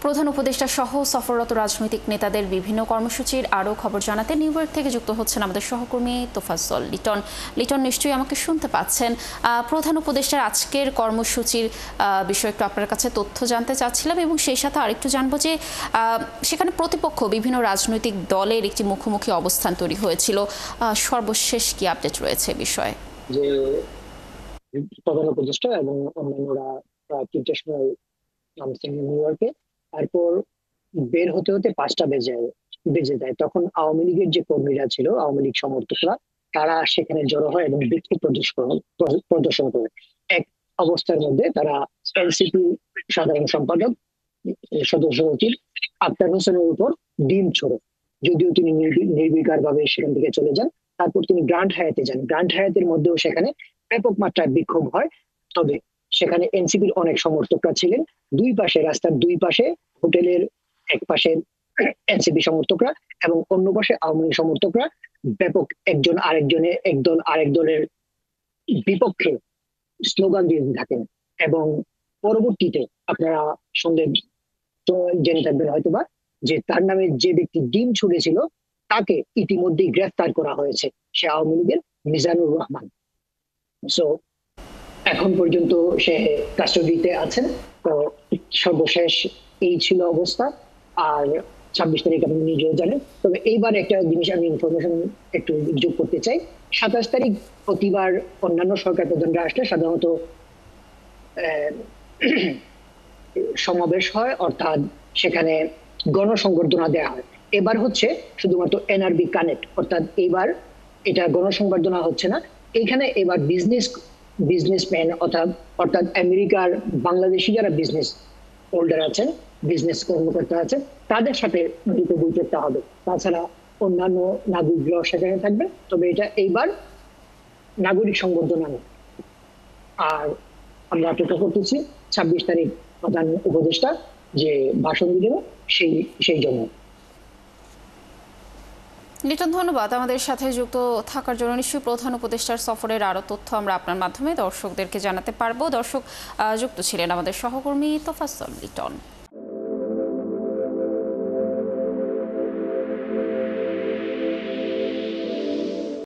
প্রধান উপদেষ্টা সহ সফররত রাজনৈতিক নেতাদের বিভিন্ন কর্মসূচির আরও খবর জানাতে নিউ ইয়র্ক থেকে যুক্ত হচ্ছেন আমাদের সহকর্মী তোফাজ্জল লিটন। লিটন, নিশ্চয়ই আমাকে শুনতে পাচ্ছেন। প্রধান উপদেষ্টার আজকের কর্মসূচির বিষয়ে একটু আপনার কাছে তথ্য জানতে চাচ্ছিলাম এবং সেই সাথে আরেকটু জানবো যে সেখানে প্রতিপক্ষ বিভিন্ন রাজনৈতিক দলের একটি মুখোমুখি অবস্থান তৈরি হয়েছিল। সর্বশেষ কি আপডেট রয়েছে বিষয়ে? যে প্রধান উপদেষ্টা এবং অন্যান্যরা তিনটার সময় নামছেন নিউ ইয়র্কে। তারপর বের হতে হতে 5টা বেজে যায়। তখন আওয়ামী লীগের যে কর্মীরা ছিল, আওয়ামী লীগ সমর্থকরা, তারা সেখানে জড়ো হয় এবং বিক্ষোভ প্রদর্শন করে। এক অবস্থার মধ্যে তারা এনসিপি সাধারণ সম্পাদক সদস্য সচিব আক্তার হোসেনের উপর ডিম ছোড়ে। যদিও তিনি নির্বিকার ভাবে সেখান থেকে চলে যান। তারপর তিনি গ্র্যান্ড হায়াতে যান। গ্র্যান্ড হায়াতের মধ্যেও সেখানে ব্যাপক মাত্রায় বিক্ষোভ হয়। তবে সেখানে এনসিপির অনেক সমর্থকরা ছিলেন। রাস্তার দুই পাশে, হোটেলের এক পাশে এনসিপি সমর্থকরা এবং অন্য পাশে আওয়ামী লীগ সমর্থকরা ব্যাপক একদল আরেক দলের বিপক্ষে স্লোগান দিয়ে থাকেন। এবং পরবর্তীতে আপনারা শুনলে জেনে থাকবেন হয়তোবা যে তার নামে যে ব্যক্তি ডিম ছুড়েছিল তাকে ইতিমধ্যেই গ্রেফতার করা হয়েছে। সে আওয়ামী লীগের মিজানুর রহমান। সো এখন পর্যন্ত সে কাস্টডিতে আছেন। তো সর্বশেষ এই ছিল অবস্থা। আর 26 তারিখ আপনি নিজেও জানেন। তবে এইবার একটা জিনিস আমি ইনফরমেশন একটু যোগ করতে চাই। 27 তারিখ প্রতিবার অন্যান্য সরকার প্রধানরা আসলে সাধারণত সমাবেশ হয়, অর্থাৎ সেখানে গণসংবর্ধনা দেওয়া হয়। এবার হচ্ছে শুধুমাত্র এনআরবি কানেক্ট, অর্থাৎ এবার এটা গণসংবর্ধনা হচ্ছে না। এখানে এবার বিজনেসম্যান অর্থাৎ আমেরিকার বাংলাদেশি যারা বিজনেস হোল্ডার আছেন, বিজনেস কর্মকর্তা আছেন, তাদের সাথে মিলিত বৈঠকটা হবে। তাছাড়া অন্যান্য নাগরিকরাও সেখানে থাকবে। তবে এটা এইবার নাগরিক সংবর্ধনা নেই। আর আমরা অপেক্ষা করতেছি 26 তারিখ প্রধান উপদেষ্টা যে ভাষণ দিবেন সেই জন্য। লিটন, ধন্যবাদ আমাদের সাথে যুক্ত থাকার জন্য। নিশ্চয়ই প্রধান উপদেষ্টার সফরের আরও তথ্য আমরা আপনার মাধ্যমে দর্শকদেরকে জানাতে পারবো। দর্শক, যুক্ত ছিলেন আমাদের সহকর্মী তোফাজ্জল লিটন।